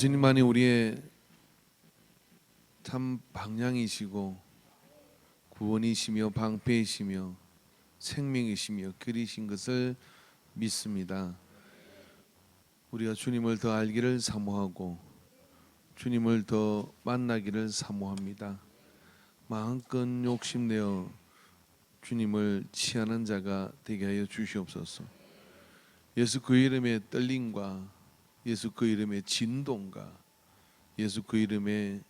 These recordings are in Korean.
주님만이 우리의 참 방향이시고 구원이시며 방패이시며 생명이시며 길이신 것을 믿습니다. 우리가 주님을 더 알기를 사모하고 주님을 더 만나기를 사모합니다. 마음껏 욕심내어 주님을 취하는 자가 되게 하여 주시옵소서. 예수 그 이름의 떨림과 예수 그 이름의 진동과 예수 그 이름의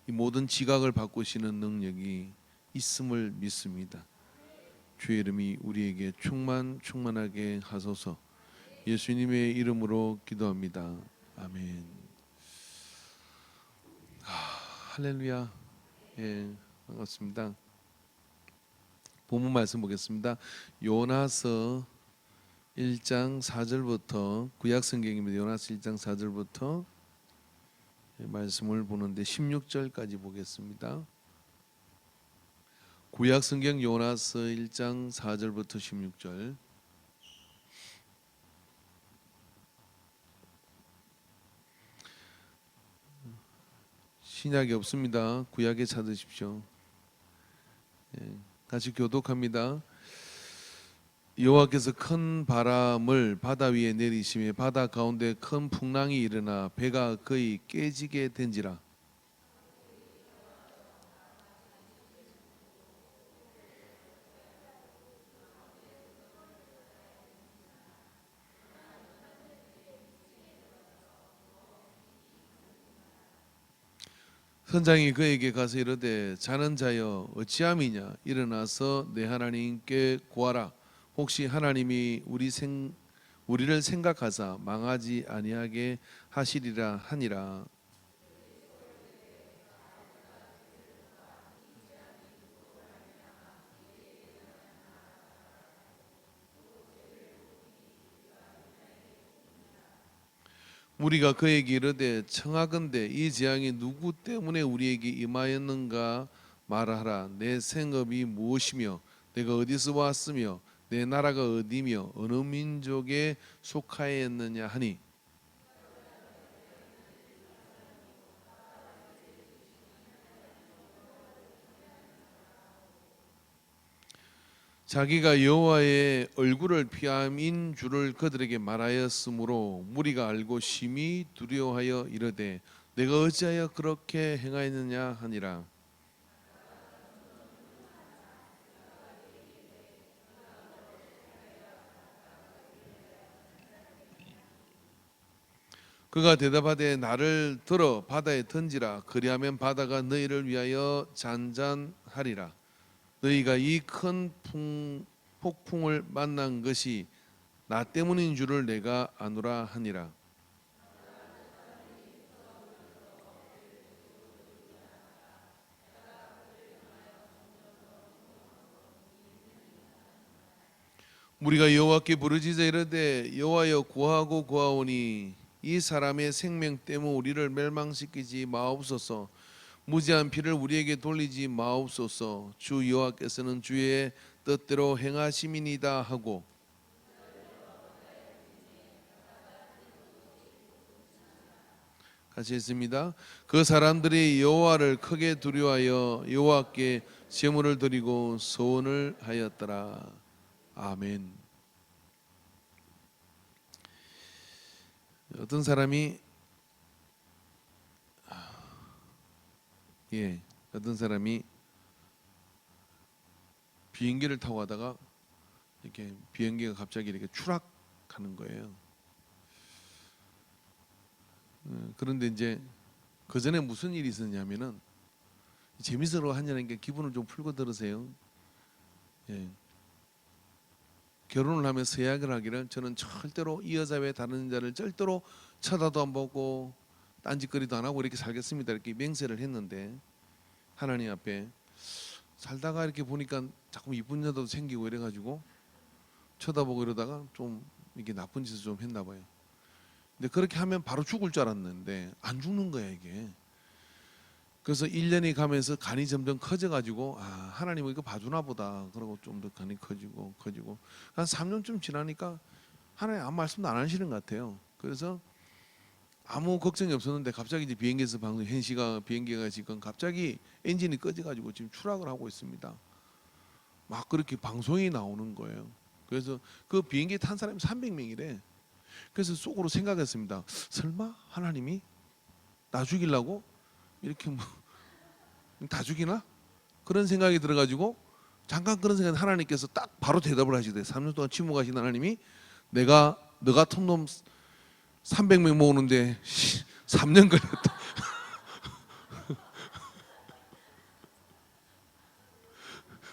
이 모든 지각을 바꾸시는 능력이 있음을 믿습니다. 주의 이름이 우리에게 충만하게 하소서. 예수님의 이름으로 기도합니다. 아멘. 할렐루야. 예, 반갑습니다. 본문 말씀 보겠습니다. 요나서 1장 4절부터 구약 성경입니다. 요나서 1장 4절부터 말씀을 보는데 16절까지 보겠습니다. 구약 성경 요나서 1장 4절부터 16절. 신약이 없습니다. 구약에 찾으십시오. 같이 교독합니다. 여호와께서 큰 바람을 바다 위에 내리시며 바다 가운데 큰 풍랑이 일어나 배가 거의 깨지게 된지라. 선장이 그에게 가서 이르되 자는 자여 어찌함이냐 일어나서 내 하나님께 구하라. 혹시 하나님이 우리를 생각하사 망하지 아니하게 하시리라 하니라. 무리가 그에게 이르되 청하건대 이 재앙이 누구 때문에 우리에게 임하였는가 말하라. 내 생업이 무엇이며 내가 어디서 왔으며 내 나라가 어디며 어느 민족에 속하였느냐 하니, 자기가 여호와의 얼굴을 피함인 줄을 그들에게 말하였으므로 무리가 알고 심히 두려워하여 이르되 내가 어찌하여 그렇게 행하였느냐 하니라. 그가 대답하되 나를 들어 바다에 던지라. 그리하면 바다가 너희를 위하여 잔잔하리라. 너희가 이 큰 폭풍을 만난 것이 나 때문인 줄을 내가 아노라 하니라. 우리가 여호와께 부르짖어 이르되 여호와여 구하고 구하오니 이 사람의 생명 때문에 우리를 멸망시키지 마옵소서. 무지한 피를 우리에게 돌리지 마옵소서. 주 여호와께서는 주의 뜻대로 행하심이니이다 하고, 같이 했습니다. 그 사람들이 여호와를 크게 두려워하여 여호와께 제물을 드리고 소원을 하였더라. 아멘. 어떤 사람이 비행기를 타고 가다가 이렇게 비행기가 갑자기 이렇게 추락하는 거예요. 그런데 이제 그 전에 무슨 일이 있었냐면은, 재미스러워 하냐는 게 기분을 좀 풀고 들으세요. 결혼을 하면 서약을 하기를 저는 절대로 이 여자 외에 다른 여자를 절대로 쳐다도 안 보고 딴짓거리도 안 하고 이렇게 살겠습니다. 이렇게 맹세를 했는데 하나님 앞에 살다가 이렇게 보니까 자꾸 이쁜 여자도 생기고 이래가지고 쳐다보고 이러다가 좀 이게 나쁜 짓을 좀 했나 봐요. 근데 그렇게 하면 바로 죽을 줄 알았는데 안 죽는 거야 이게. 그래서 1년이 가면서 간이 점점 커져가지고 하나님은 이거 봐주나 보다. 그러고 좀 더 간이 커지고 한 3년쯤 지나니까 하나님 아무 말씀도 안 하시는 것 같아요. 그래서 아무 걱정이 없었는데 갑자기 이제 비행기에서 방송 현시가 비행기가 지금 갑자기 엔진이 꺼져가지고 지금 추락을 하고 있습니다. 막 그렇게 방송이 나오는 거예요. 그래서 그 비행기 탄 사람이 300명이래. 그래서 속으로 생각했습니다. 설마 하나님이 나 죽이려고 이렇게 뭐 다 죽이나? 그런 생각이 들어가지고 잠깐 그런 생각 하나님께서 딱 바로 대답을 하시대. 3년 동안 침묵하신 하나님이 내가 너 같은 놈 300명 모으는데 3년 걸렸다.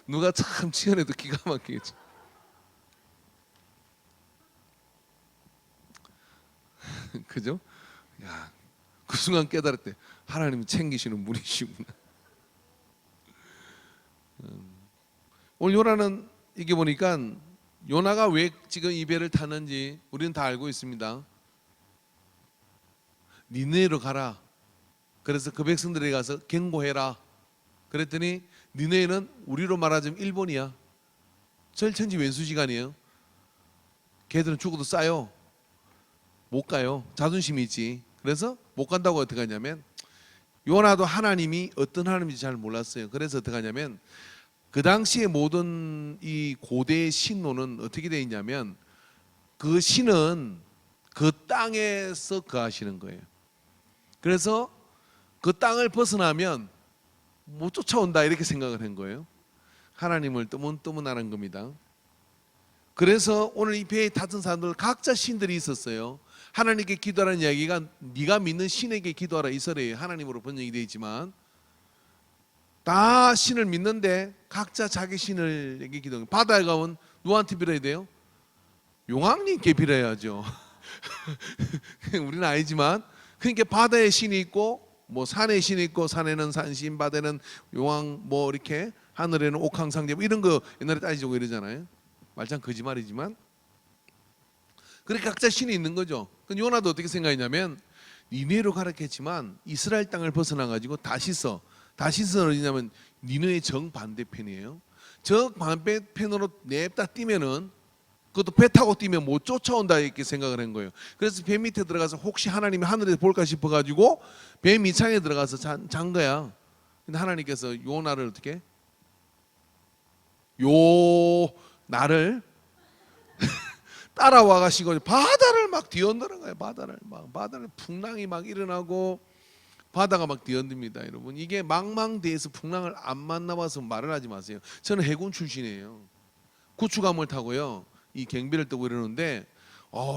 누가 참 치열해도 기가 막히겠지. 그죠? 야, 그 순간 깨달았대. 하나님은 챙기시는 분이시구나. 오늘 요나는 이게 보니까 요나가 왜 지금 이 배를 타는지 우리는 다 알고 있습니다. 니느웨로 가라. 그래서 그 백성들에게 가서 경고해라. 그랬더니 니느웨는 우리로 말하자면 일본이야. 절천지 왼수지간이에요. 걔들은 죽어도 싸요. 못 가요. 자존심이 있지. 그래서 못 간다고 어떻게 하냐면 요나도 하나님이 어떤 하나님인지 잘 몰랐어요. 그래서 어떻게 하냐면 그 당시에 모든 이 고대의 신론은 어떻게 되어 있냐면 그 신은 그 땅에서 거하시는 거예요. 그래서 그 땅을 벗어나면 못 쫓아온다 이렇게 생각을 한 거예요. 하나님을 뜨문뜨문하는 겁니다. 그래서 오늘 이 배에 탔던 사람들 각자 신들이 있었어요. 하나님께 기도하라는 이야기가 네가 믿는 신에게 기도하라 이설이에요. 하나님으로 번역이 되어 있지만 다 신을 믿는데 각자 자기 신을에게 기도해요. 바다에 가면 누구한테 빌어야 돼요? 용왕님께 빌어야죠. 우리는 아니지만 그러니까 바다에 신이 있고 뭐 산에 신이 있고 산에는 산신, 바다에는 용왕, 뭐 이렇게 하늘에는 옥황상제 뭐 이런 거 옛날에 따지고 이러잖아요. 말짱 거짓말이지만 그렇게 각자 신이 있는 거죠. 그 요나도 어떻게 생각했냐면 니느웨로 가라 했지만 이스라엘 땅을 벗어나 가지고 다시서 어디냐면 니느웨 정반대편이에요. 정반대편으로 냅다 뛰면은 그것도 배 타고 뛰면 못 쫓아온다 이렇게 생각을 한 거예요. 그래서 배 밑에 들어가서 혹시 하나님이 하늘에서 볼까 싶어 가지고 배 밑창에 들어가서 잔 거야. 근데 하나님께서 요나를 어떻게 나를 따라와 가시고 바다를 막 뒤흔드는 거예요. 바다를 풍랑이 막 일어나고 바다가 막 뒤흔듭니다. 여러분 이게 망망대해에서 풍랑을 안 만나봐서 말을 하지 마세요. 저는 해군 출신이에요. 구축함을 타고요 이 경비를 뜨고 이러는데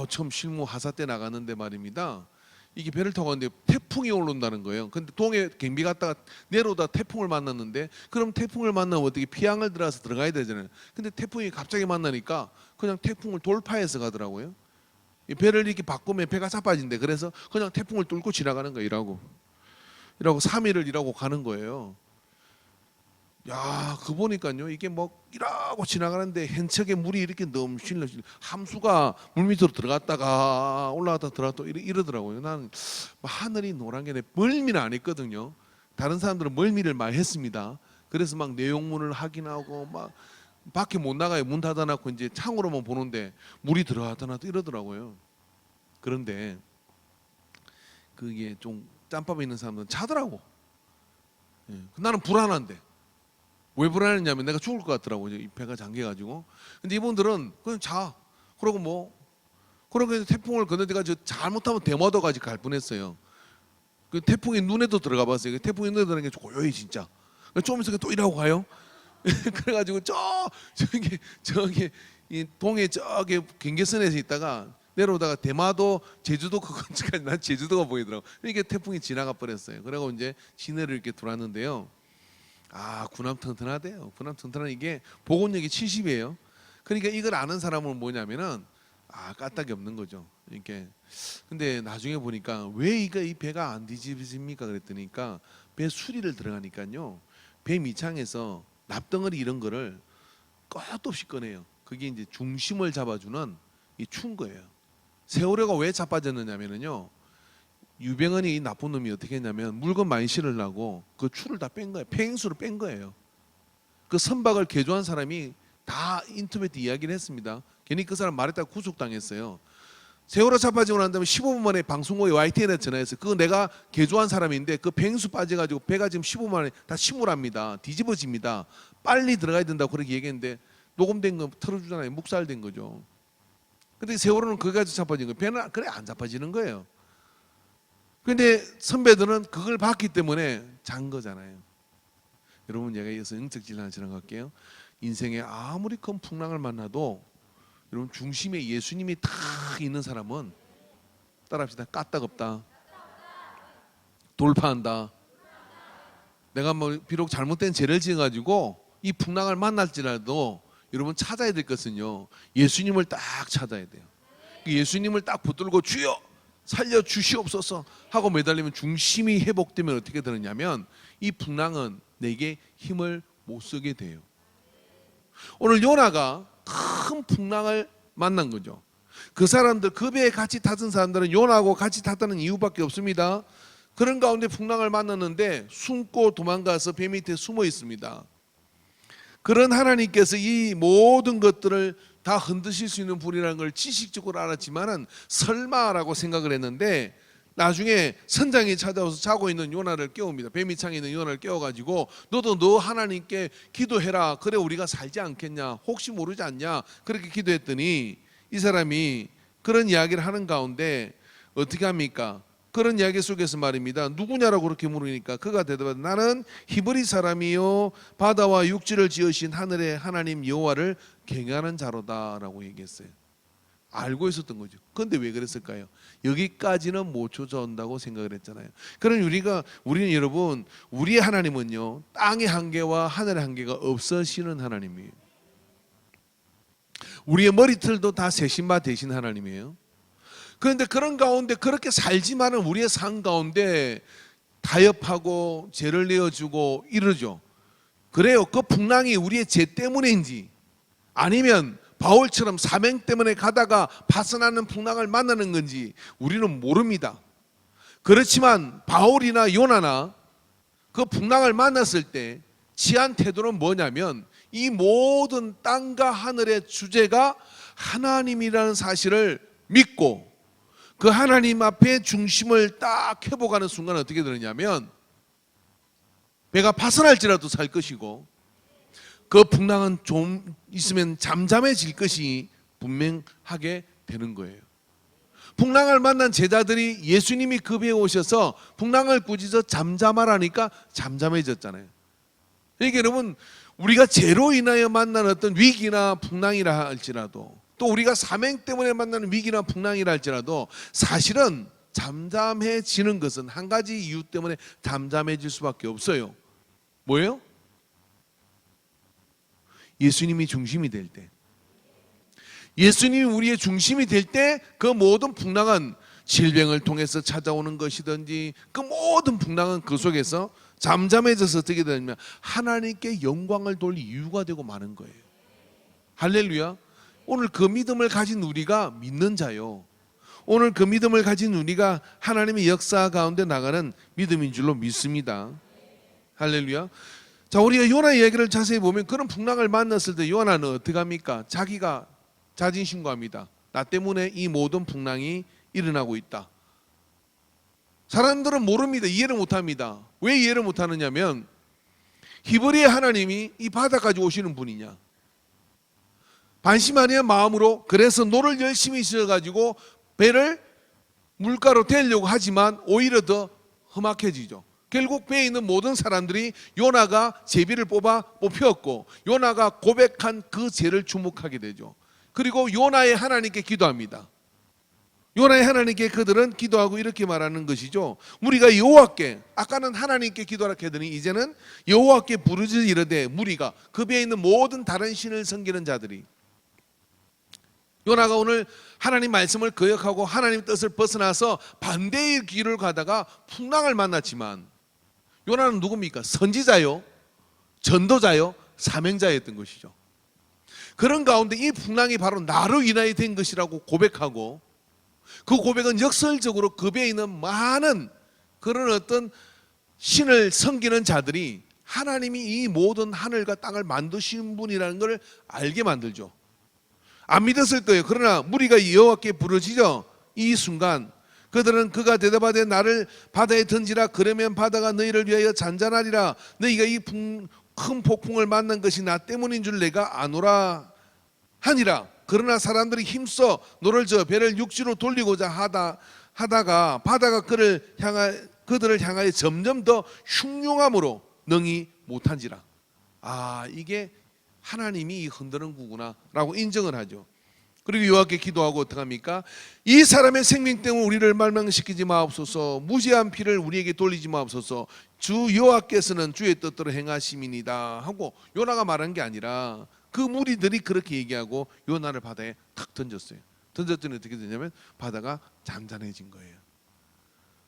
처음 실무 하사 때 나갔는데 말입니다. 이게 배를 타고 갔는데 태풍이 올라온다는 거예요. 근데 동해 경비 갔다가 내려오다 태풍을 만났는데 그럼 태풍을 만나면 어떻게 피항을 들어가서 들어가야 되잖아요. 근데 태풍이 갑자기 만나니까 그냥 태풍을 돌파해서 가더라고요. 이 배를 이렇게 바꾸면 배가 자빠진대. 그래서 그냥 태풍을 뚫고 지나가는 거예요. 일하고 3일을 일하고 가는 거예요. 야, 그 보니까요 이게 뭐 이라고 지나가는데 hen척에 물이 이렇게 넘실넘 함수가 물 밑으로 들어갔다가 올라갔다 들어갔다 이러더라고요. 나는 하늘이 노란 게 멀미는 안 했거든요. 다른 사람들은 멀미를 많이 했습니다. 그래서 막 내용문을 확인하고 막 밖에 못 나가요. 문 닫아놓고 이제 창으로만 보는데 물이 들어갔다 나왔다 이러더라고요. 그런데 그게 좀 짬밥에 있는 사람들은 자더라고. 나는 불안한데 왜 불안했냐면 내가 죽을 것 같더라고요. 이 배가 잠겨가지고. 근데 이분들은 그냥 자. 그러고 태풍을 건너다가 잘못하면 대마도까지 갈 뻔했어요. 그 태풍이 눈에도 들어가 봤어요. 그 태풍이 눈에 들어가는 게 고요해 진짜. 좀 있으니까 또 일하고 가요. 그래가지고 저기 이 동해 저기 경계선에서 있다가 내려오다가 대마도 제주도 그건까지 난 제주도가 보이더라고. 이게 태풍이 지나가 버렸어요. 그리고 이제 시내를 이렇게 들어왔는데요. 군함 튼튼하대요. 군함 튼튼한 이게 복원력이 70이에요. 그러니까 이걸 아는 사람은 뭐냐면은 까딱이 없는 거죠. 이렇게. 근데 나중에 보니까 왜 이 배가 안 뒤집어집니까? 그랬더니까 배 수리를 들어가니까요. 배 밑창에서 납덩어리 이런 거를 끝도 없이 꺼내요. 그게 이제 중심을 잡아주는 이 추운 거예요. 세월호가 왜 자빠졌느냐면요. 유병헌이 이 나쁜 놈이 어떻게 했냐면 물건 많이 실으려고 그 추를 다 뺀 거예요. 폐행수를 뺀 거예요. 그 선박을 개조한 사람이 다 인터넷에 이야기를 했습니다. 괜히 그 사람 말했다가 구속당했어요. 세월호 자빠지고 난 다음에 15분 만에 방송국에 YTN에 전화해서 그거 내가 개조한 사람인데 그 뱅수 빠져가지고 배가 지금 15분 만에 다 침몰합니다. 뒤집어집니다. 빨리 들어가야 된다고 그렇게 얘기했는데 녹음된 거 틀어주잖아요. 묵살된 거죠. 근데 세월호는 그거 가지고 자빠진 거예요. 배는 그래 안 자빠지는 거예요. 근데 선배들은 그걸 봤기 때문에 잔 거잖아요. 여러분, 제가 이어서 영적 진리를 지나갈게요. 인생에 아무리 큰 풍랑을 만나도 여러분, 중심에 예수님이 딱 있는 사람은 따라합시다. 까딱없다. 돌파한다. 내가 뭐 비록 잘못된 죄를 지어가지고 이 풍랑을 만날지라도 여러분 찾아야 될 것은요, 예수님을 딱 찾아야 돼요. 예수님을 딱 붙들고 주여 살려주시옵소서 하고 매달리면 중심이 회복되면 어떻게 되느냐면 이 풍랑은 내게 힘을 못 쓰게 돼요. 오늘 요나가 큰 풍랑을 만난 거죠. 그 사람들, 그 배에 같이 탔던 사람들은 요나하고 같이 탔다는 이유밖에 없습니다. 그런 가운데 풍랑을 만났는데 숨고 도망가서 배 밑에 숨어 있습니다. 그런 하나님께서 이 모든 것들을 다 흔드실 수 있는 분이라는 걸 지식적으로 알았지만은 설마라고 생각을 했는데 나중에 선장이 찾아와서 자고 있는 요나를 깨웁니다. 배 밑창에 있는 요나를 깨워가지고 너도 너 하나님께 기도해라. 그래 우리가 살지 않겠냐. 혹시 모르지 않냐. 그렇게 기도했더니 이 사람이 그런 이야기를 하는 가운데 어떻게 합니까? 그런 이야기 속에서 말입니다. 누구냐라고 그렇게 물으니까 그가 대답하되 나는 히브리 사람이요 바다와 육지를 지으신 하늘의 하나님 여호와를 경외하는 자로다라고 얘기했어요. 알고 있었던 거죠. 그런데 왜 그랬을까요? 여기까지는 못 쫓아온다고 생각을 했잖아요. 그럼 우리는 여러분, 우리의 하나님은요, 땅의 한계와 하늘의 한계가 없으시는 하나님이에요. 우리의 머리털도 다 세신 바 되신 하나님이에요. 그런데 그런 가운데 그렇게 살지만은 우리의 삶 가운데 타협하고 죄를 내어주고 이러죠. 그래요. 그 풍랑이 우리의 죄 때문인지 아니면 바울처럼 사명 때문에 가다가 파선하는 풍랑을 만나는 건지 우리는 모릅니다. 그렇지만 바울이나 요나나 그 풍랑을 만났을 때 취한 태도는 뭐냐면 이 모든 땅과 하늘의 주제가 하나님이라는 사실을 믿고 그 하나님 앞에 중심을 딱 회복하는 순간 어떻게 되느냐면 배가 파선할지라도 살 것이고 그 풍랑은 좀 있으면 잠잠해질 것이 분명하게 되는 거예요. 풍랑을 만난 제자들이 예수님이 그 배에 오셔서 풍랑을 꾸짖어 잠잠하라니까 잠잠해졌잖아요. 그러니까 여러분, 우리가 죄로 인하여 만난 어떤 위기나 풍랑이라 할지라도 또 우리가 사명 때문에 만나는 위기나 풍랑이라 할지라도 사실은 잠잠해지는 것은 한 가지 이유 때문에 잠잠해질 수밖에 없어요. 뭐예요? 예수님이 중심이 될 때, 예수님이 우리의 중심이 될 때 그 모든 풍랑은 질병을 통해서 찾아오는 것이든지 그 모든 풍랑은 그 속에서 잠잠해져서 어떻게 되냐면 하나님께 영광을 돌릴 이유가 되고 마는 거예요. 할렐루야. 오늘 그 믿음을 가진 우리가 믿는 자요, 오늘 그 믿음을 가진 우리가 하나님의 역사 가운데 나가는 믿음인 줄로 믿습니다. 할렐루야. 자, 우리가 요나 이야기를 자세히 보면 그런 풍랑을 만났을 때 요나는 어떻게 합니까? 자기가 자진신고합니다. 나 때문에 이 모든 풍랑이 일어나고 있다. 사람들은 모릅니다. 이해를 못합니다. 왜 이해를 못하느냐면 히브리의 하나님이 이 바다까지 오시는 분이냐, 반신반의한 마음으로 그래서 노를 열심히 지어가지고 배를 물가로 데리려고 하지만 오히려 더 험악해지죠. 결국 배에 있는 모든 사람들이 요나가 제비를 뽑혔고 요나가 고백한 그 죄를 주목하게 되죠. 그리고 요나의 하나님께 기도합니다. 요나의 하나님께 그들은 기도하고 이렇게 말하는 것이죠. 우리가 여호와께, 아까는 하나님께 기도하라 했더니 이제는 여호와께 부르짖어 이르되 무리가, 그 배에 있는 모든 다른 신을 섬기는 자들이, 요나가 오늘 하나님 말씀을 거역하고 하나님 뜻을 벗어나서 반대의 길을 가다가 풍랑을 만났지만 요나는 누굽니까? 선지자요, 전도자요, 사명자였던 것이죠. 그런 가운데 이 풍랑이 바로 나로 인하여 된 것이라고 고백하고, 그 고백은 역설적으로 그 배에 있는 많은 그런 어떤 신을 섬기는 자들이 하나님이 이 모든 하늘과 땅을 만드신 분이라는 걸 알게 만들죠. 안 믿었을 거예요. 그러나 무리가 여호와께 부르짖어 이 순간 그들은 그가 대답하되 나를 바다에 던지라. 그러면 바다가 너희를 위하여 잔잔하리라. 너희가 이 큰 폭풍을 만난 것이 나 때문인 줄 내가 아노라 하니라. 그러나 사람들이 힘써 노를 저어 배를 육지로 돌리고자 하다가 바다가 그들을 향하여 점점 더 흉흉함으로 능히 못한지라. 이게 하나님이 흔드는 구구나라고 인정을 하죠. 그리고 여호와께 기도하고 어떡합니까? 이 사람의 생명 때문에 우리를 멸망시키지 마옵소서. 무죄한 피를 우리에게 돌리지 마옵소서. 주 여호와께서는 주의 뜻대로 행하심이니이다 하고 요나가 말한 게 아니라 그 무리들이 그렇게 얘기하고 요나를 바다에 탁 던졌어요. 던졌더니 어떻게 되냐면 바다가 잔잔해진 거예요.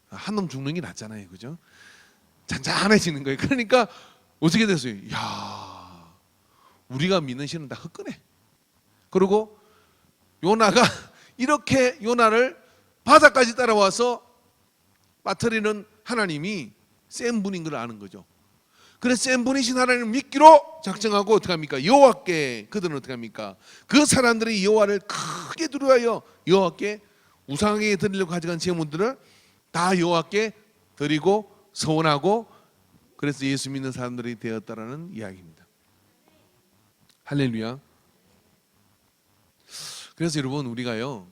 한 놈 죽는 게 낫잖아요, 그죠? 잔잔해지는 거예요. 그러니까 어떻게 됐어요? 야, 우리가 믿는 신은 다 헛거네. 그리고 요나가 이렇게 요나를 바다까지 따라와서 빠뜨리는 하나님이 센 분인 걸 아는 거죠. 그래서 센 분이신 하나님을 믿기로 작정하고 어떻게 합니까? 여호와께 그들은 어떻게 합니까? 그 사람들이 여호와를 크게 두려워하여 여호와께 우상에게 드리려고 가져간 제물들을 다 여호와께 드리고 서원하고 그래서 예수 믿는 사람들이 되었다라는 이야기입니다. 할렐루야. 그래서 여러분 우리가요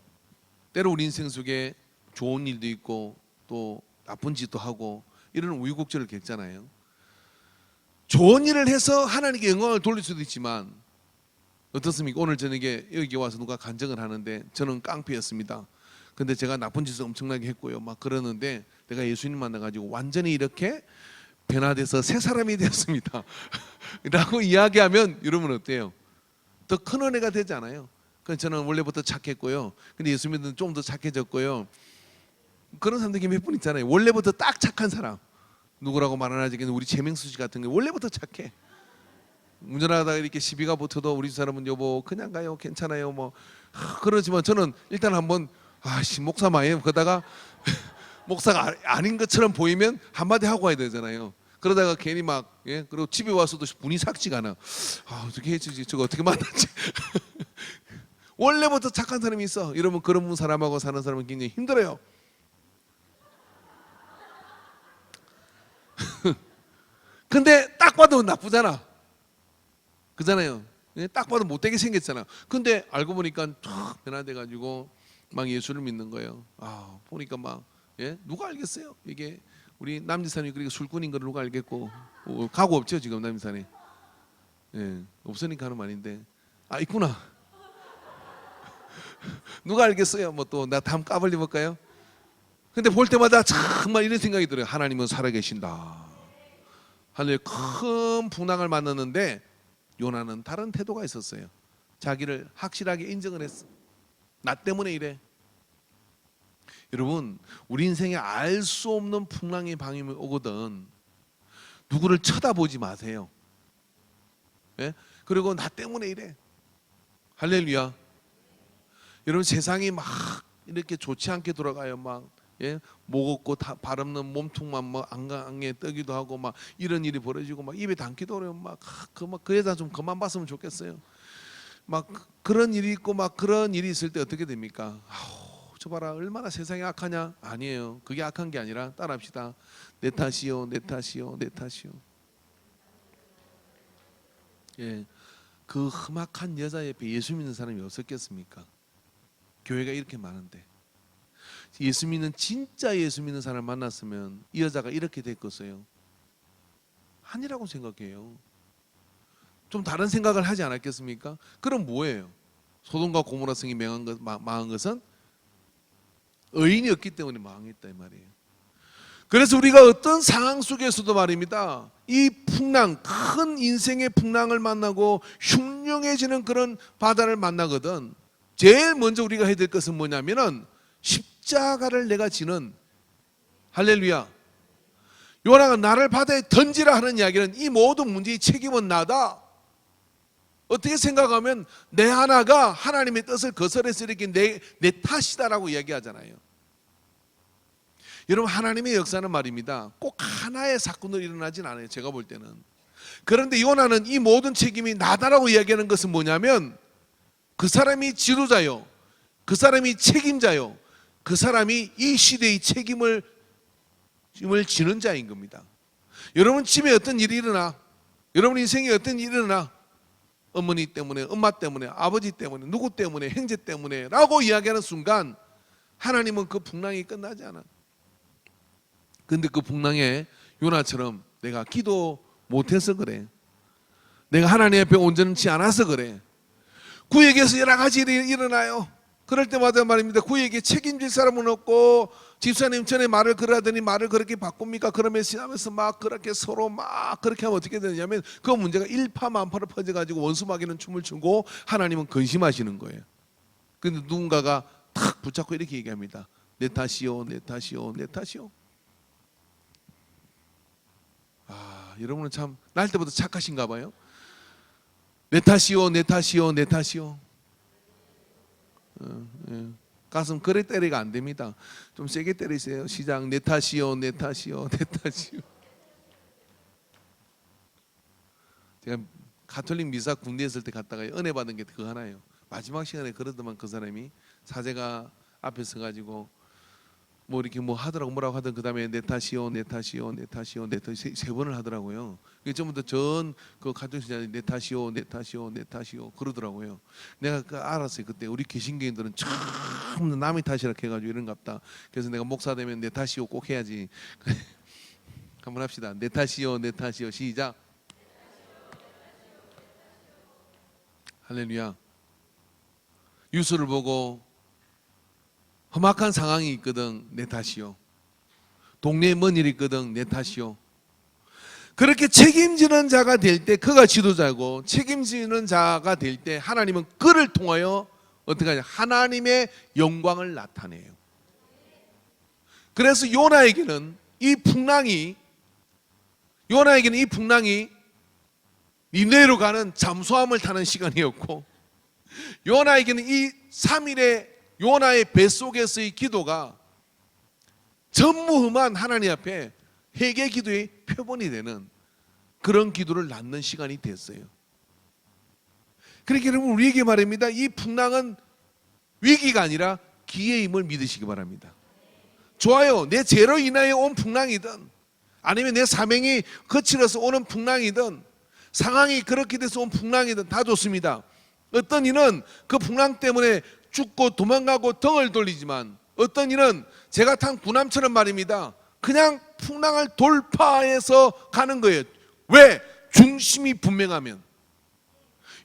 때로 우리 인생 속에 좋은 일도 있고 또 나쁜 짓도 하고 이런 우유곡절을 겪잖아요. 좋은 일을 해서 하나님께 영광을 돌릴 수도 있지만 어떻습니까? 오늘 저녁에 여기 와서 누가 간증을 하는데 저는 깡패였습니다. 근데 제가 나쁜 짓을 엄청나게 했고요 막 그러는데 내가 예수님 만나가지고 완전히 이렇게 변화돼서 새 사람이 되었습니다 라고 이야기하면 여러분 어때요? 더 큰 은혜가 되지 않아요? 저는 원래부터 착했고요. 근데 예수 믿으면 좀 더 착해졌고요. 그런 사람들이 몇 분 있잖아요. 원래부터 딱 착한 사람. 누구라고 말 안 하지만 우리 재명수 씨 같은 게 원래부터 착해. 운전하다가 이렇게 시비가 붙어도 우리 사람은 여보 그냥 가요 괜찮아요 뭐 그러지만 저는 일단 한번 목사 마예요. 그러다가 목사가 아닌 것처럼 보이면 한마디 하고 와야 되잖아요. 그러다가 괜히 막 그리고 집에 와서도 분이 삭지가 않아. 어떻게 해주지 저거 어떻게 만났지 원래부터 착한 사람이 있어. 이러면 그런 사람하고 사는 사람은 굉장히 힘들어요. 근데 딱 봐도 나쁘잖아. 그잖아요. 딱 봐도 못되게 생겼잖아. 근데 알고 보니까 탁 변화돼가지고 막 예수를 믿는 거예요. 보니까 막 누가 알겠어요? 이게 우리 남지산이 그리고 술꾼인 걸 누가 알겠고 가고 없죠 지금 남지산에. 없으니까 하는 말인데 있구나. 누가 알겠어요? 뭐 또 나 다음 까발리 볼까요? 근데 볼 때마다 정말 이런 생각이 들어요. 하나님은 살아계신다. 하늘에 큰 풍랑을 만났는데 요나는 다른 태도가 있었어요. 자기를 확실하게 인정을 했어. 나 때문에 이래. 여러분 우리 인생에 알 수 없는 풍랑의 방임이 오거든 누구를 쳐다보지 마세요. 그리고 나 때문에 이래. 할렐루야. 여러분 세상이 막 이렇게 좋지 않게 돌아가요. 막 목 없고 발 없는 몸통만 막 안강에 뜨기도 하고 막 이런 일이 벌어지고 막 입에 담기도 어려워. 그 여자 좀 그만 봤으면 좋겠어요. 막 그런 일이 있고 막 그런 일이 있을 때 어떻게 됩니까? 저 봐라 얼마나 세상이 악하냐. 아니에요. 그게 악한 게 아니라 따라합시다. 내 탓이요 내 탓이요 내 탓이요. 그 험악한 여자 옆에 예수 믿는 사람이 없었겠습니까? 교회가 이렇게 많은데 예수 믿는 진짜 예수 믿는 사람을 만났으면 이 여자가 이렇게 됐겠어요? 아니라고 생각해요. 좀 다른 생각을 하지 않았겠습니까? 그럼 뭐예요? 소돔과 고모라 성이 망한 것은 의인이 없기 때문에 망했다 이 말이에요. 그래서 우리가 어떤 상황 속에서도 말입니다. 이 풍랑, 큰 인생의 풍랑을 만나고 흉흉해지는 그런 바다를 만나거든 제일 먼저 우리가 해야 될 것은 뭐냐면은 십자가를 내가 지는 할렐루야. 요나가 나를 바다에 던지라 하는 이야기는 이 모든 문제의 책임은 나다. 어떻게 생각하면 내 하나가 하나님의 뜻을 거스려서 이렇게 내 탓이다라고 이야기하잖아요. 여러분 하나님의 역사는 말입니다. 꼭 하나의 사건으로 일어나진 않아요. 제가 볼 때는. 그런데 요나는 이 모든 책임이 나다라고 이야기하는 것은 뭐냐면 그 사람이 지도자요. 그 사람이 책임자요. 그 사람이 이 시대의 책임을 지는 자인 겁니다. 여러분 집에 어떤 일이 일어나, 여러분 인생에 어떤 일이 일어나, 어머니 때문에, 엄마 때문에, 아버지 때문에, 누구 때문에, 형제 때문에 라고 이야기하는 순간 하나님은 그 풍랑이 끝나지 않아. 근데 그 풍랑에 요나처럼 내가 기도 못해서 그래, 내가 하나님 앞에 온전치 않아서 그래, 구에게서 여러 가지 일이 일어나요. 그럴 때마다 말입니다. 구에게 책임질 사람은 없고, 집사님 전에 말을 그러더니 말을 그렇게 바꿉니까? 그러면 지나면서 막 그렇게 서로 막 그렇게 하면 어떻게 되냐면 그 문제가 일파만파로 퍼져가지고 원수마귀는 춤을 추고 하나님은 근심하시는 거예요. 근데 누군가가 탁 붙잡고 이렇게 얘기합니다. 내 탓이요, 내 탓이요, 내 탓이요. 여러분은 참 날 때부터 착하신가 봐요. 내 탓이요, 내 탓이요, 내 탓이요. 가슴 그래 때리가 안 됩니다. 좀 세게 때리세요. 시작. 내 탓이요, 내 탓이요, 내 탓이요. 제가 가톨릭 미사 군대 있을 때 갔다가 은혜 받은 게 그거 하나예요. 마지막 시간에 그러더만 그 사람이 사제가 앞에 서가지고 뭐 이렇게 뭐 하더라고, 뭐라고 하든 그 다음에 내 탓이요, 내 탓이요, 내 탓이요, 내 탓 세 번을 하더라고요. 전부터 전 그 가톨릭 내 탓이요, 내 탓이요, 내 탓이요 그러더라고요. 내가 알았어요. 그때 우리 개신교인들은 전부 남의 탓이라 해가지고 이런갑다. 그래서 내가 목사 되면 내 탓이요 꼭 해야지. 한번 합시다. 내 탓이요, 내 탓이요. 시작. 할렐루야. 뉴스를 보고 험악한 상황이 있거든, 내 탓이요. 동네에 뭔 일이 있거든, 내 탓이요. 그렇게 책임지는 자가 될 때 그가 지도자고, 책임지는 자가 될 때 하나님은 그를 통하여 어떻게 하냐, 하나님의 영광을 나타내요. 그래서 요나에게는 이 풍랑이 니네로 가는 잠수함을 타는 시간이었고, 요나에게는 이 3일의 요나의 뱃속에서의 기도가 전무후무한 하나님 앞에 회개 기도의 표본이 되는 그런 기도를 낳는 시간이 됐어요. 그러니까 여러분, 우리에게 말입니다. 이 풍랑은 위기가 아니라 기회임을 믿으시기 바랍니다. 좋아요. 내 죄로 인하여 온 풍랑이든 아니면 내 사명이 거칠어서 오는 풍랑이든 상황이 그렇게 돼서 온 풍랑이든 다 좋습니다. 어떤 이는 그 풍랑 때문에 죽고 도망가고 덩을 돌리지만, 어떤 이는 제가 탄 구남처럼 말입니다. 그냥 풍랑을 돌파해서 가는 거예요. 왜? 중심이 분명하면,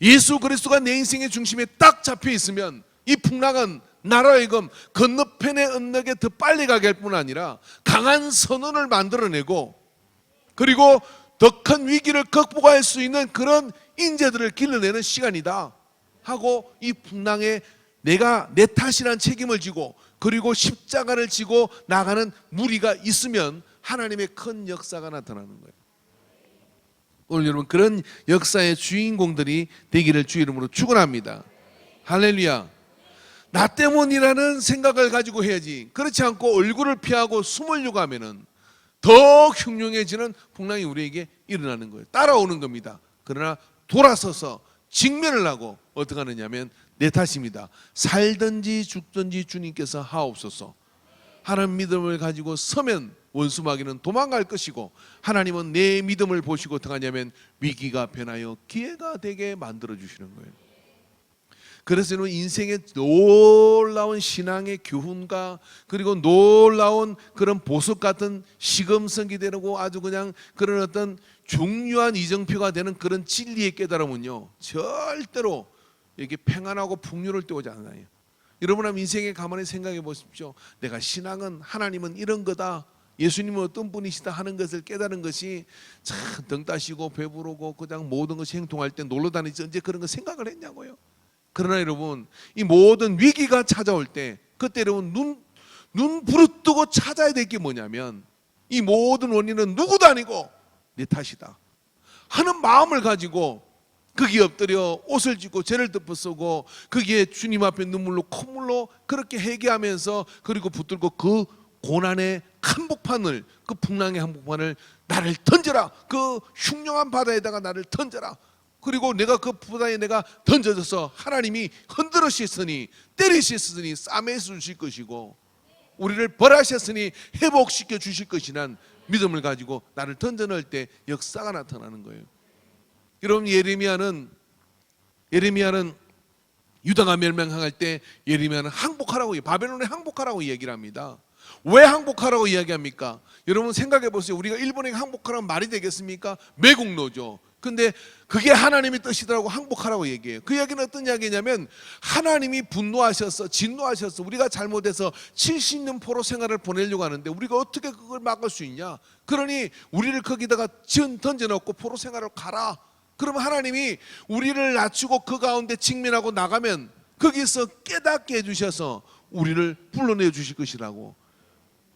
예수 그리스도가 내 인생의 중심에 딱 잡혀 있으면 이 풍랑은 나로 하여금 건너편의 언덕에 더 빨리 가게 할 뿐 아니라 강한 선언을 만들어내고, 그리고 더 큰 위기를 극복할 수 있는 그런 인재들을 길러내는 시간이다 하고, 이 풍랑에 내가 내 탓이란 책임을 지고 그리고 십자가를 지고 나가는 무리가 있으면 하나님의 큰 역사가 나타나는 거예요. 오늘 여러분, 그런 역사의 주인공들이 되기를 주 이름으로 축원합니다. 할렐루야. 나 때문이라는 생각을 가지고 해야지, 그렇지 않고 얼굴을 피하고 숨으려고 하면은 더 흉흉해지는 풍랑이 우리에게 일어나는 거예요. 따라오는 겁니다. 그러나 돌아서서 직면을 하고 어떻게 하느냐면, 내 탓입니다. 살든지 죽든지 주님께서 하옵소서. 하나님 믿음을 가지고 서면 원수마귀는 도망갈 것이고, 하나님은 내 믿음을 보시고 어떻게 하냐면 위기가 변하여 기회가 되게 만들어 주시는 거예요. 그래서 인생의 놀라운 신앙의 교훈과 그리고 놀라운 그런 보석 같은 시금석이 되고 아주 그냥 그런 어떤 중요한 이정표가 되는 그런 진리의 깨달음은요, 절대로 이렇게 평안하고 풍요를 떼오지 않아요. 여러분, 인생에 가만히 생각해 보십시오. 내가 신앙은, 하나님은 이런 거다, 예수님은 어떤 분이시다 하는 것을 깨달은 것이 참 등 따시고 배부르고 그냥 모든 것이 행통할 때 놀러 다니지 언제 그런 거 생각을 했냐고요. 그러나 여러분, 이 모든 위기가 찾아올 때 그때 여러분 눈 부릅뜨고 찾아야 될 게 뭐냐면, 이 모든 원인은 누구도 아니고 내 탓이다 하는 마음을 가지고 거기에 엎드려 옷을 찢고 죄를 덮어쓰고 거기에 주님 앞에 눈물로 콧물로 그렇게 회개하면서, 그리고 붙들고 그 고난의 한복판을, 그 풍랑의 한복판을 나를 던져라, 그 흉흉한 바다에다가 나를 던져라. 그리고 내가 그 바다에 내가 던져져서 하나님이 흔들으셨으니 때리셨으니 싸매서 주실 것이고, 우리를 벌하셨으니 회복시켜 주실 것이란 믿음을 가지고 나를 던져넣을 때 역사가 나타나는 거예요. 여러분, 예레미야는 유다가 멸망할 때 예레미야는 항복하라고, 바벨론에 항복하라고 이야기를 합니다. 왜 항복하라고 이야기합니까? 여러분 생각해 보세요. 우리가 일본에게 항복하라면 말이 되겠습니까? 매국노죠. 근데 그게 하나님의 뜻이더라고. 항복하라고 얘기해요. 그 이야기는 어떤 이야기냐면 하나님이 분노하셔서 진노하셔서 우리가 잘못해서 70년 포로 생활을 보내려고 하는데 우리가 어떻게 그걸 막을 수 있냐? 그러니 우리를 거기다가 던져놓고 포로 생활을 가라. 그러면 하나님이 우리를 낮추고 그 가운데 직면하고 나가면 거기서 깨닫게 해주셔서 우리를 불러내 주실 것이라고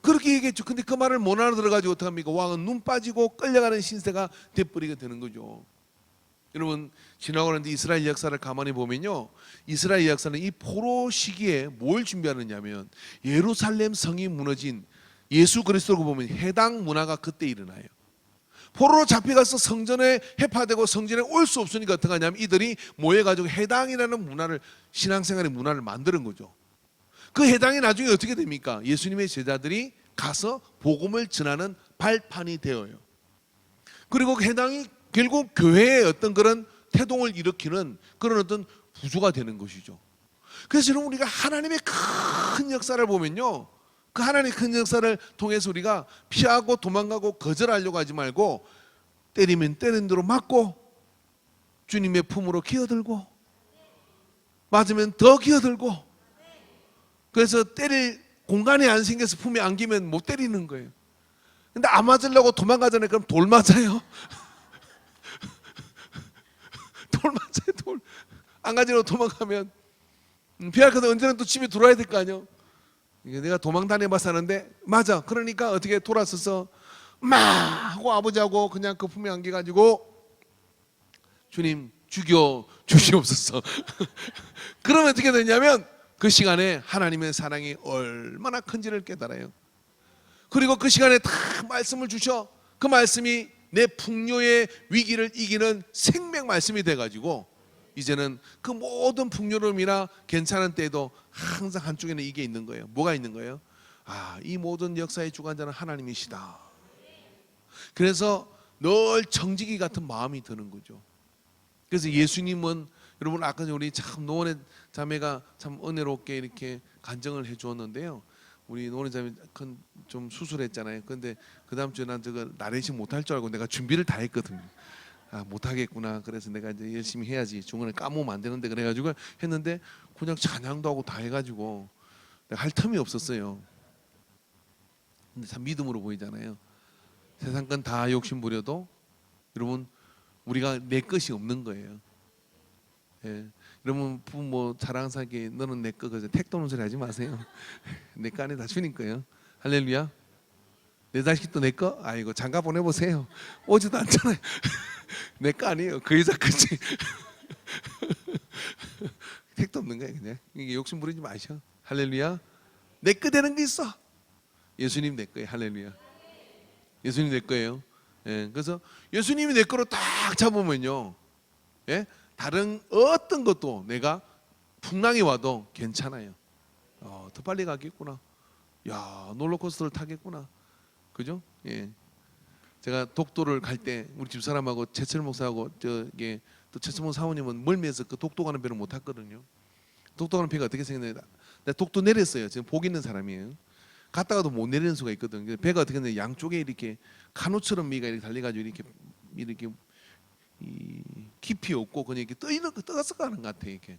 그렇게 얘기했죠. 근데 그 말을 못 알아들어가지고 어떡합니까? 왕은 눈 빠지고 끌려가는 신세가 돼버리게 되는 거죠. 여러분, 지나가는 이스라엘 역사를 가만히 보면요, 이스라엘 역사는 이 포로 시기에 뭘 준비하느냐면 예루살렘 성이 무너진 예수 그리스도를 보면 해당 문화가 그때 일어나요. 포로로 잡혀가서 성전에 해파되고 성전에 올 수 없으니까 어떻게 하냐면 이들이 모여가지고 해당이라는 문화를, 신앙생활의 문화를 만드는 거죠. 그 해당이 나중에 어떻게 됩니까? 예수님의 제자들이 가서 복음을 전하는 발판이 되어요. 그리고 그 해당이 결국 교회의 어떤 그런 태동을 일으키는 그런 어떤 부조가 되는 것이죠. 그래서 여러분, 우리가 하나님의 큰 역사를 보면요, 그 하나님의 큰 역사를 통해서 우리가 피하고 도망가고 거절하려고 하지 말고 때리면 때리는 대로 맞고 주님의 품으로 기어들고 맞으면 더 기어들고, 그래서 때릴 공간이 안 생겨서 품에 안기면 못 때리는 거예요. 근데 안 맞으려고 도망가잖아요. 그럼 돌 맞아요. 돌 맞아요. 돌. 안 가지고 도망가면 피할 거다. 언제는 또 집에 돌아야 될 거 아니에요. 내가 도망 다녀봐서 하는데 맞아. 그러니까 어떻게 돌아서서 막 하고 아버지하고 그냥 그 품에 안겨가지고 주님 죽여 주시옵소서. 그러면 어떻게 되냐면 그 시간에 하나님의 사랑이 얼마나 큰지를 깨달아요. 그리고 그 시간에 다 말씀을 주셔. 그 말씀이 내 풍요의 위기를 이기는 생명 말씀이 돼가지고 이제는 그 모든 풍요로움이나 괜찮은 때에도 항상 한쪽에는 이게 있는 거예요. 뭐가 있는 거예요? 아, 이 모든 역사의 주관자는 하나님이시다. 그래서 늘 정직이 같은 마음이 드는 거죠. 그래서 예수님은, 여러분 아까 우리 참 노원의 자매가 참 은혜롭게 이렇게 간증을 해주었는데요. 우리 노원의 자매 좀 수술했잖아요. 근데 그 다음 주에 난 저거 나레이션 못할 줄 알고 내가 준비를 다 했거든요. 아, 못하겠구나. 그래서 내가 이제 열심히 해야지. 중간에 까먹으면 안 되는데 그래가지고 했는데 그냥 찬양도 하고 다 해가지고 내가 할 틈이 없었어요. 근데 참 믿음으로 보이잖아요. 세상 건 다 욕심 부려도 여러분 우리가 내 것이 없는 거예요. 예. 여러분 부모 자랑스럽게 너는 내 거, 그래서 택도 없는 소리 하지 마세요. 내 거 안에 다 주님 거예요. 할렐루야. 내 자식도 내 거? 아이고 장가 보내보세요. 오지도 않잖아요. 내 거 아니에요. 그 여자 거지. 택도 없는 거예요. 그냥 이게 욕심 부리지 마셔. 할렐루야. 내 거 되는 게 있어. 예수님 내 거예요. 할렐루야. 예수님 내 거예요. 예. 그래서 예수님이 내 거로 딱 잡으면요, 예? 다른 어떤 것도 내가 풍랑이 와도 괜찮아요. 더 빨리 가겠구나. 야, 롤러코스터를 타겠구나. 그죠? 예. 제가 독도를 갈 때 우리 집사람하고 최철 목사하고 저기 또 최철 목사 사모님은 멀미해서 그 독도 가는 배를 못 탔거든요. 독도 가는 배가 어떻게 생겼냐? 내가 독도 내렸어요. 지금 복 있는 사람이에요. 갔다가도 못 내리는 수가 있거든. 배가 어떻게 되냐? 양쪽에 이렇게 카누처럼 미가 이렇게 달려가지고 이렇게 이 깊이 없고 그냥 이렇게 떠서 가는 것 같아. 이렇게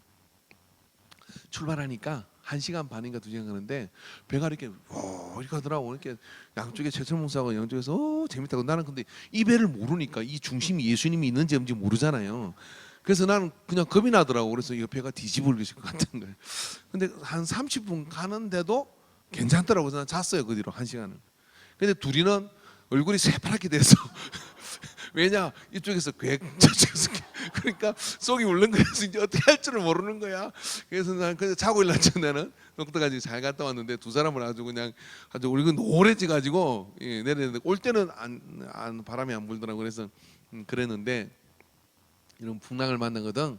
출발하니까 1시간 반인가 2시간 가는데 배가 이렇게 이렇게 하더라고. 이렇게 양쪽에 최철 목사하고 양쪽에서 재밌다고. 나는 근데 이 배를 모르니까 이 중심이 예수님이 있는지 없는지 모르잖아요. 그래서 나는 그냥 겁이 나더라고. 그래서 이 배가 뒤집어질 것 같은 거예요. 근데 한 30분 가는데도 괜찮더라고. 그래서 난 잤어요 그 뒤로 1시간을. 근데 둘이는 얼굴이 새파랗게 돼서 왜냐, 이쪽에서 저쪽에서 그러니까 속이 울는 거여서 이제 어떻게 할 줄을 모르는 거야. 그래서 난 그냥 자고 일어났죠. 나는 독도까지 잘 갔다 왔는데 두 사람을 아주 그냥 아주 얼굴 노래지 가지고 내렸는데 올 때는 안 바람이 안 불더라고. 그래서 그랬는데 이런 풍랑을 만나거든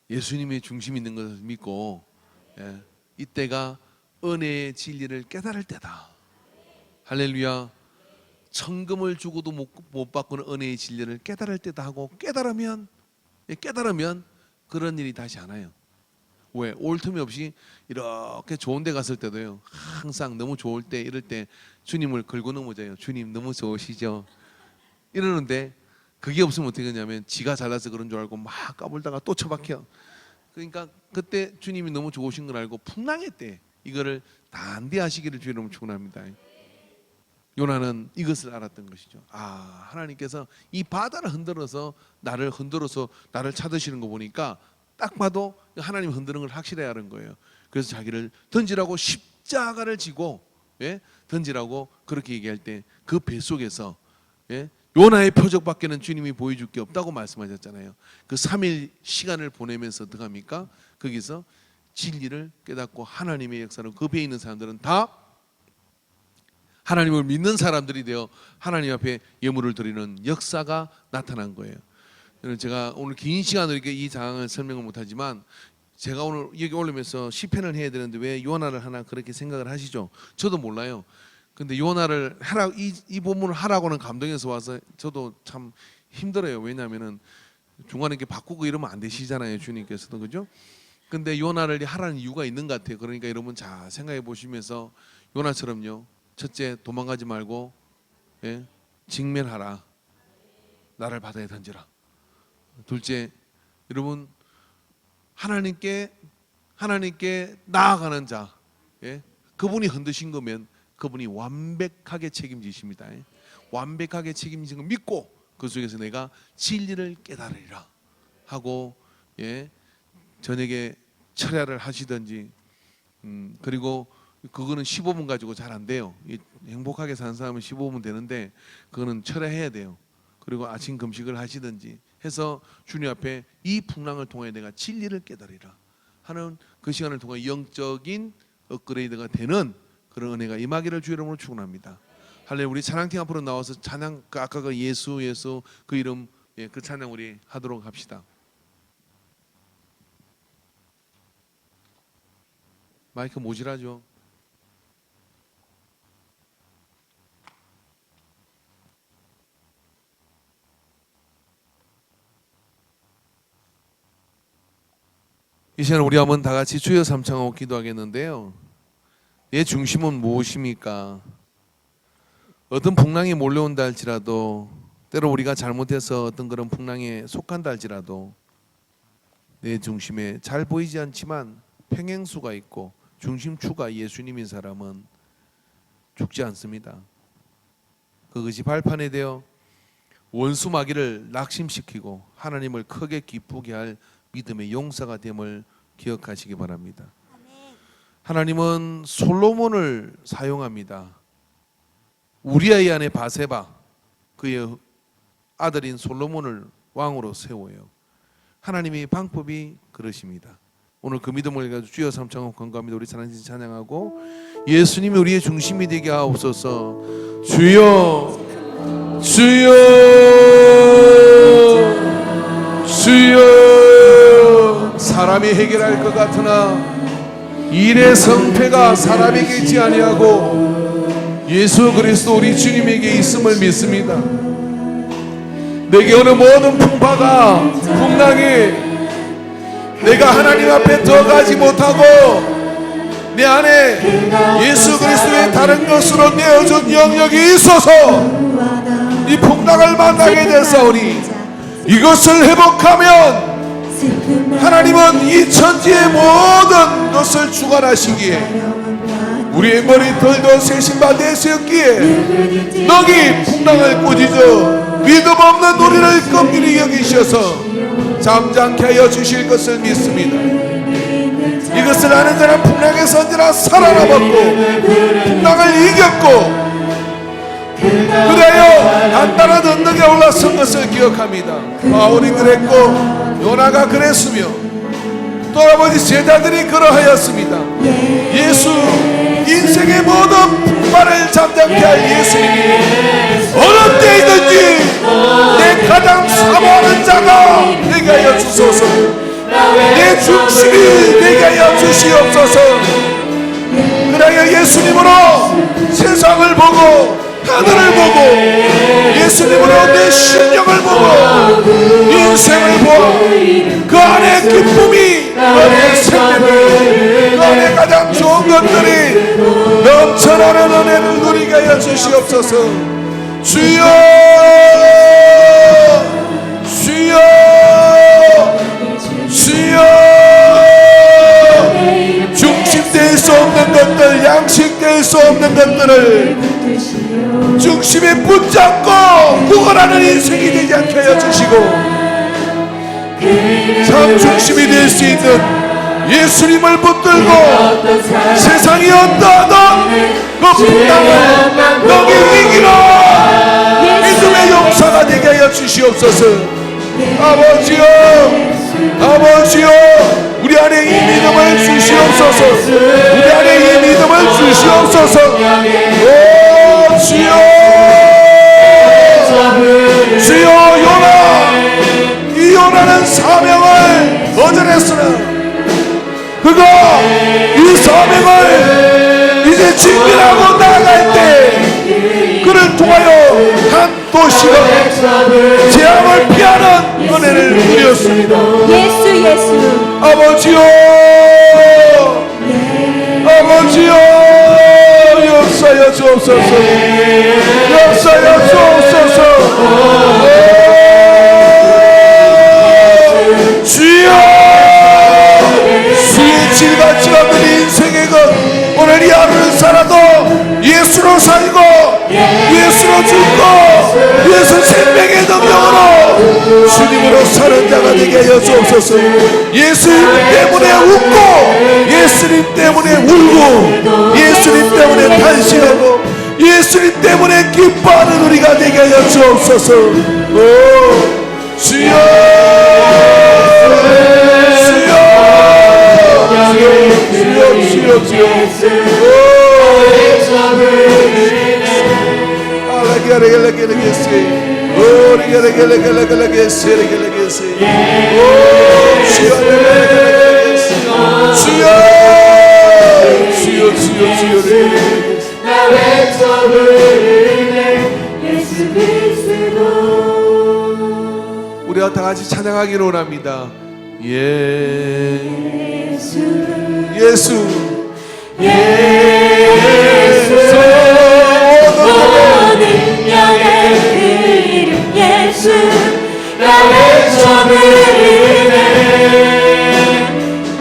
예수님의 중심이 있는 것을 믿고, 예, 이때가 은혜의 진리를 깨달을 때다. 할렐루야. 천금을 주고도 못 바꾸는 은혜의 진리를 깨달을 때다 하고, 깨달으면 그런 일이 다시 안 와요. 왜? 올 틈이 없이 이렇게 좋은 데 갔을 때도요, 항상 너무 좋을 때, 이럴 때 주님을 걸고 넘어져요. 주님 너무 좋으시죠? 이러는데 그게 없으면 어떻게 하냐면 지가 잘나서 그런 줄 알고 막 까불다가 또 처박혀. 그러니까 그때 주님이 너무 좋으신 걸 알고 풍랑의 때 이거를 단디하시기를 주의 이름으로 축원합니다. 요나는 이것을 알았던 것이죠. 아, 하나님께서 이 바다를 흔들어서 나를 찾으시는 거 보니까 딱 봐도 하나님 흔드는 걸 확실히 하는 거예요. 그래서 자기를 던지라고 십자가를 지고, 예? 던지라고 그렇게 얘기할 때 그 뱃속에서, 예? 요나의 표적밖에는 주님이 보여줄 게 없다고 말씀하셨잖아요. 그 3일 시간을 보내면서 어떻게 합니까? 거기서 진리를 깨닫고 하나님의 역사로 그 배에 있는 사람들은 다 하나님을 믿는 사람들이 되어 하나님 앞에 예물을 드리는 역사가 나타난 거예요. 제가 오늘 긴 시간으로 이 장을 설명을 못하지만 제가 오늘 여기 올리면서 시편을 해야 되는데 왜 요나를 하나 그렇게 생각을 하시죠? 저도 몰라요. 근데 요나를 하라, 이 본문을 하라고는 감동해서 와서 저도 참 힘들어요. 왜냐하면은 중간에 이렇게 바꾸고 이러면 안 되시잖아요, 주님께서도. 그죠? 근데 요나를 하라는 이유가 있는 것 같아요. 그러니까 여러분 잘 생각해 보시면서 요나처럼요, 첫째 도망가지 말고, 예? 직면하라. 나를 바다에 던지라. 둘째, 여러분 하나님께 나아가는 자, 예? 그분이 흔드신 거면 그분이 완벽하게 책임지십니다. 예? 완벽하게 책임진 거 믿고 그 속에서 내가 진리를 깨달으리라 하고, 예? 저녁에 철야를 하시든지, 그리고 그거는 15분 가지고 잘 안 돼요. 행복하게 사는 사람은 15분 되는데 그거는 철야해야 돼요. 그리고 아침 금식을 하시든지 해서 주님 앞에 이 풍랑을 통해 내가 진리를 깨달으리라 하는 그 시간을 통해 영적인 업그레이드가 되는 그런 은혜가 임하기를 주의 이름으로 축원합니다. 할렐루야. 우리 찬양팀 앞으로 나와서 찬양, 아까 그 예수 그 이름, 예, 그 찬양 우리 하도록 합시다. 마이크 모질하죠? 이 시간 우리 한번 다 같이 주여 삼창하고 기도하겠는데요. 내 중심은 무엇입니까? 어떤 풍랑이 몰려온다 할지라도, 때로 우리가 잘못해서 어떤 그런 풍랑에 속한다 할지라도 내 중심에 잘 보이지 않지만 평행수가 있고 중심추가 예수님인 사람은 죽지 않습니다. 그것이 발판에 되어 원수 마귀를 낙심시키고 하나님을 크게 기쁘게 할 믿음의 용사가 됨을 기억하시기 바랍니다. 하나님은 솔로몬을 사용합니다. 우리아의 아내 바세바, 그의 아들인 솔로몬을 왕으로 세워요. 하나님의 방법이 그러십니다. 오늘 그 믿음을 가지고 주여 삼창하고 건강합니다. 우리 찬양지 찬양하고 예수님이 우리의 중심이 되게 하옵소서. 주여, 주여, 주여. 사람이 해결할 것 같으나 일의 성패가 사람에게 있지 아니하고 예수 그리스도 우리 주님에게 있음을 믿습니다. 내게 오는 모든 풍랑이 내가 하나님 앞에 더 가지 못하고 내 안에 예수 그리스도의 다른 것으로 내어준 영역이 있어서 이 풍랑을 만나게 됐사오니 이것을 회복하면 하나님은 이 천지의 모든 것을 주관하시기에 우리의 머리털도 새 신발 되셨기에 너희 풍랑을 꾸짖어 믿음 없는 우리를 긍휼히 여기셔서 잠잠케 하여 주실 것을 믿습니다. 이것을 아는 자는 풍랑에서 언제나 살아남았고 풍랑을 이겼고 그래요 단단한 언덕에 올라선 것을 기억합니다. 바울이 그랬고 요나가 그랬으며 또 아버지 제자들이 그러하였습니다. 예수 인생의 모든 풍파를 잠잠케 할 예수님이 어느 때이든지 내 가장 사모하는 자가 내게 하여 주소서. 내 중심이 되게 하여 주시옵소서. 향해 예수님으로 세상을 보고 하늘을 보고 예수님으로 내 신령을 보고 인생을 보고 그 안에 기쁨이 그 안에 생명이 그 안에 가장 좋은 것들이 넘쳐나는 은혜를 누리게 하여 주시옵소서. 주여 주여 주여 중심될 수 없는 것들 양식될 수 없는 것들을 중심에 붙잡고 구걸하는 인생이 되지 않게 하여 주시고 참 중심이 될 수 있는 예수님을 붙들고 세상이 어떠하던 그 풍랑을 너기 위기로 믿음의 용사가 되게 하여 주시옵소서. 아버지여 아버지여 우리 안에 이 믿음을 주시옵소서. 우리 안에 이 믿음을 주시옵소서. 오 주여 주여 요나 이 요나는 사명을 거절했으나 그가 이 사명을 이제 직면하고 나아갈 때 그를 통하여 한 도시가 재앙을 피하는 은혜를 누렸습니다. 예수 예수 아버지요 아버지요 역사여 주옵소서. 역사여 주옵소서. 주여 주의 질같지 않는 인생의 것 오늘 이 하루를 살아도 예수로 살고 예수로 죽고 예수 생명의 능력으로 주님으로 사는 자가 되게 하여 주옵소서. 예수님 때문에 웃고 예수님 때문에 울고 예수님 때문에 탄식하고 예수님 때문에 기뻐하는 우리가 되게 하여 주옵소서. 오 주여 주여 주여 우리가 다 같이 찬양하기로 원합니다. 예수 예수 능력의 그 이름 예수 나 외쳐 부르네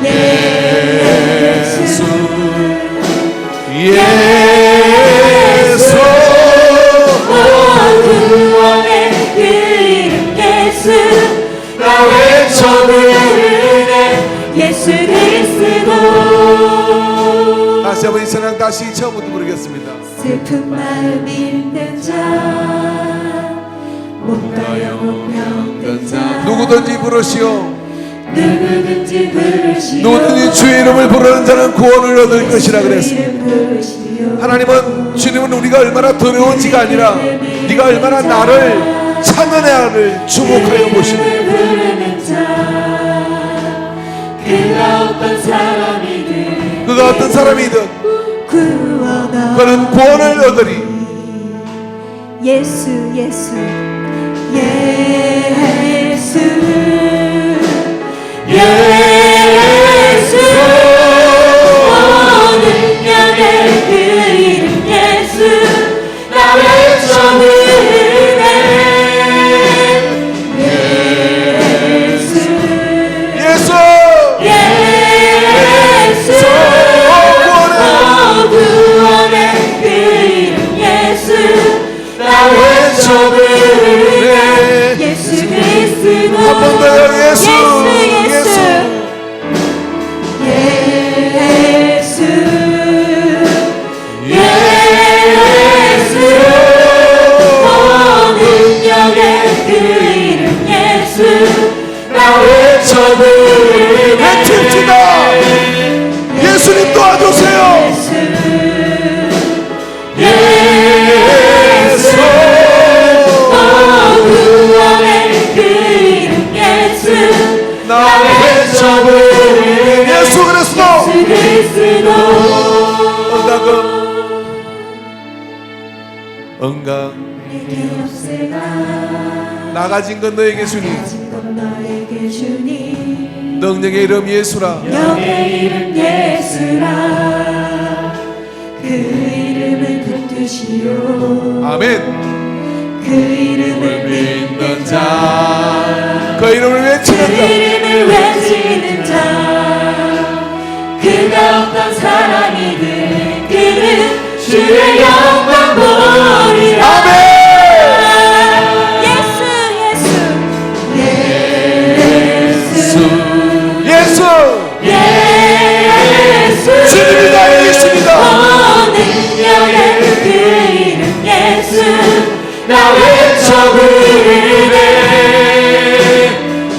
예수 예수 구원의 그 이름 예수 나 외쳐 부르네 예수 그리스도. 다시 한번 이 찬양 다시 처음부터 부르겠습니다. 슬픈 마음 잃는 자 못다여 병든 자 누구든지 부르시오. 누구든지 부르시오. 누구든지 주의 이름을 부르는 자는 구원을 얻을 것이라 그랬습니다. 하나님은 주님은 우리가 얼마나 더러운지가 아니라 네가 얼마나 나를 찾느냐를 주목하여 보십니다. 그가 어떤 사람이든 그는 구원을 얻으리. 예수 예수 예수 예수 능력의 그 이름 예수 나 외쳐 부르네 예수 예수 예수 구원의 그 이름 예수 나 외쳐 부르네 예수 그리스도. 한 번 더요. 예수 예수 예수 예수 능력의 그 이름 예수 나 외쳐 부르네 외칩시다. 예수님 도와주세요. 예수 구원의 그 이름 예수 나 외쳐 부르네 예수 그리스도. 예수 그리스도. 영광 언강 내게 없을까 나 가진 건 너에게 주니 가진 건 너에게 주니 능력의 이름 예수라 영의 이름 예수라 그 이름은 붙드시오 아멘 그 이름을 믿는 자 그 이름을 그 외치는 자 이름을 외치는 자 그가 어떤 사랑이든 그는 주의 영광 보리라 아멘 예수 예수 예수 주님이다 예수입니다 능력의 그 이름 예수 나 외쳐 부르네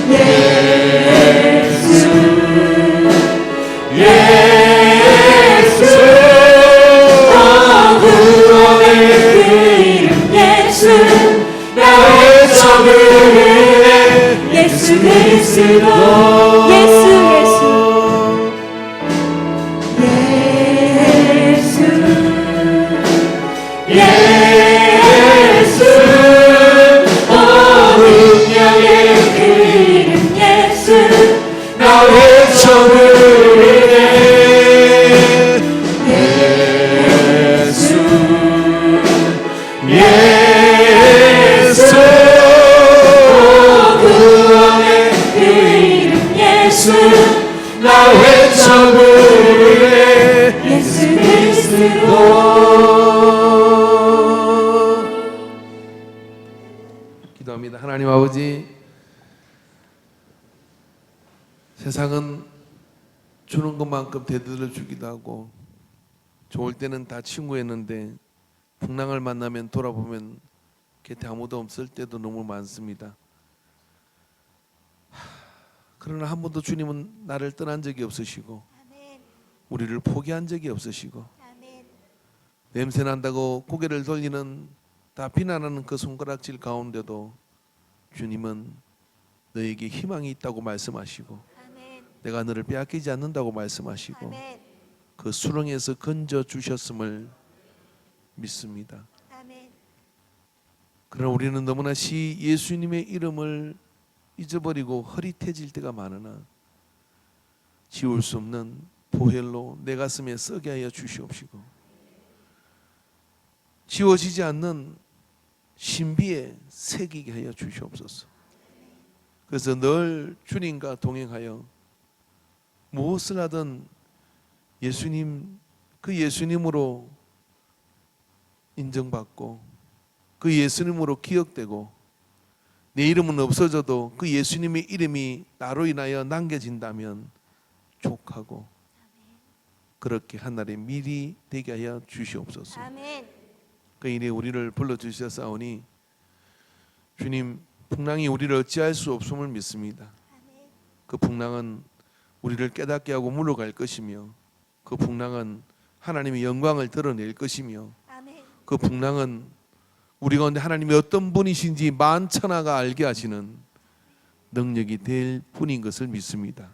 예수 예수 구원의 그 이름 예수 나 외쳐 부르네 예수 그리스도 예수 예수 오 능력의 그 이름 예수 나 외쳐 부르네 예수 예수 오 구원의 그 이름 예수 나 외쳐 부르네 예수 그리스도 기도합니다. 하나님 아버지 세상은 주는 것만큼 되돌려 주기도 하고 좋을 때는 다 친구였는데 풍랑을 만나면 돌아보면 곁에 아무도 없을 때도 너무 많습니다. 그러나 한 번도 주님은 나를 떠난 적이 없으시고 우리를 포기한 적이 없으시고 냄새 난다고 고개를 돌리는 다 비난하는 그 손가락질 가운데도 주님은 너에게 희망이 있다고 말씀하시고 내가 너를 빼앗기지 않는다고 말씀하시고 그 수렁에서 건져 주셨음을 믿습니다. 그러나 우리는 너무나 예수님의 이름을 잊어버리고 흐릿해질 때가 많으나 지울 수 없는 보혈로 내 가슴에 썩게 하여 주시옵시고 지워지지 않는 신비에 새기게 하여 주시옵소서. 그래서 늘 주님과 동행하여 무엇을 하든 예수님 그 예수님으로 인정받고 그 예수님으로 기억되고 내 이름은 없어져도 그 예수님의 이름이 나로 인하여 남겨진다면 족하고 그렇게 한날의 미리 되게 하여 주시옵소서. 그 일에 우리를 불러주셨사오니 주님 풍랑이 우리를 어찌할 수 없음을 믿습니다. 그 풍랑은 우리를 깨닫게 하고 물러갈 것이며 그 풍랑은 하나님의 영광을 드러낼 것이며 그 풍랑은 우리 가운데 하나님이 어떤 분이신지 만천하가 알게 하시는 능력이 될 분인 것을 믿습니다.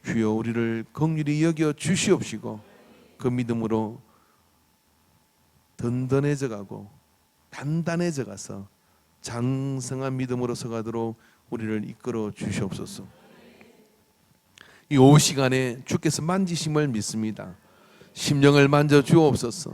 주여 우리를 긍휼히 여겨 주시옵시고 그 믿음으로 든든해져 가고 단단해져 가서 장성한 믿음으로 서가도록 우리를 이끌어 주시옵소서. 이 오후 시간에 주께서 만지심을 믿습니다. 심령을 만져 주옵소서.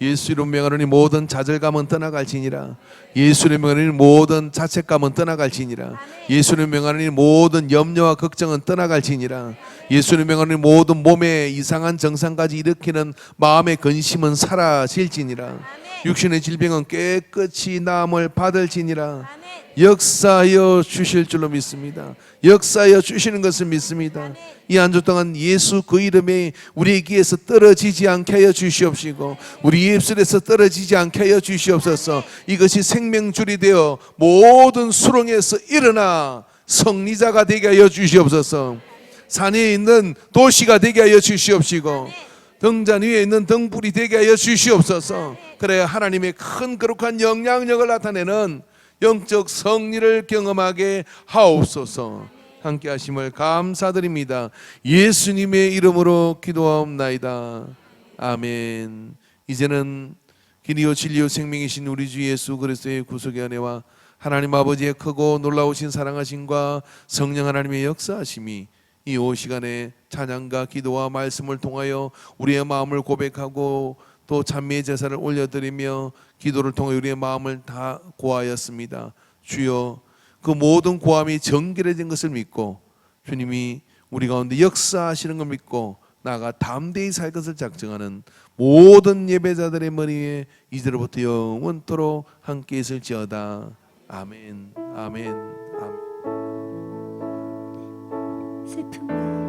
예수 이름 명하노니 모든 좌절감은 떠나갈지니라. 예수 이름 명하노니 모든 자책감은 떠나갈지니라. 예수 이름 명하노니 모든 염려와 걱정은 떠나갈지니라. 예수 이름 명하노니 모든 몸에 이상한 증상까지 일으키는 마음의 근심은 사라질지니라. 육신의 질병은 깨끗이 나음을 받을지니라. 역사하여 주실 줄로 믿습니다. 역사하여 주시는 것을 믿습니다. 이 한 주 동안 예수 그 이름에 우리의 귀에서 떨어지지 않게 하여 주시옵시고 우리 입술에서 떨어지지 않게 하여 주시옵소서. 이것이 생명줄이 되어 모든 수렁에서 일어나 성리자가 되게 하여 주시옵소서. 산에 있는 도시가 되게 하여 주시옵시고 등잔 위에 있는 등불이 되게 하여 주시옵소서. 그래야 하나님의 큰 거룩한 영향력을 나타내는 영적 성리를 경험하게 하옵소서. 함께 하심을 감사드립니다. 예수님의 이름으로 기도하옵나이다. 아멘. 이제는 길이요 진리요 생명이신 우리 주 예수 그리스도의 구속의 은혜와 하나님 아버지의 크고 놀라우신 사랑하심과 성령 하나님의 역사하심이 이 오후 시간에 찬양과 기도와 말씀을 통하여 우리의 마음을 고백하고 또 찬미의 제사를 올려드리며 기도를 통해 우리의 마음을 다 고하였습니다. 주여, 그 모든 고함이 정결해진 것을 믿고 주님이 우리 가운데 역사하시는 걸 믿고 나아가 담대히 살 것을 작정하는 모든 예배자들의 머리에 이제로부터 영원토록 함께 있을지어다. 아멘. 아멘. 아멘. 슬픔과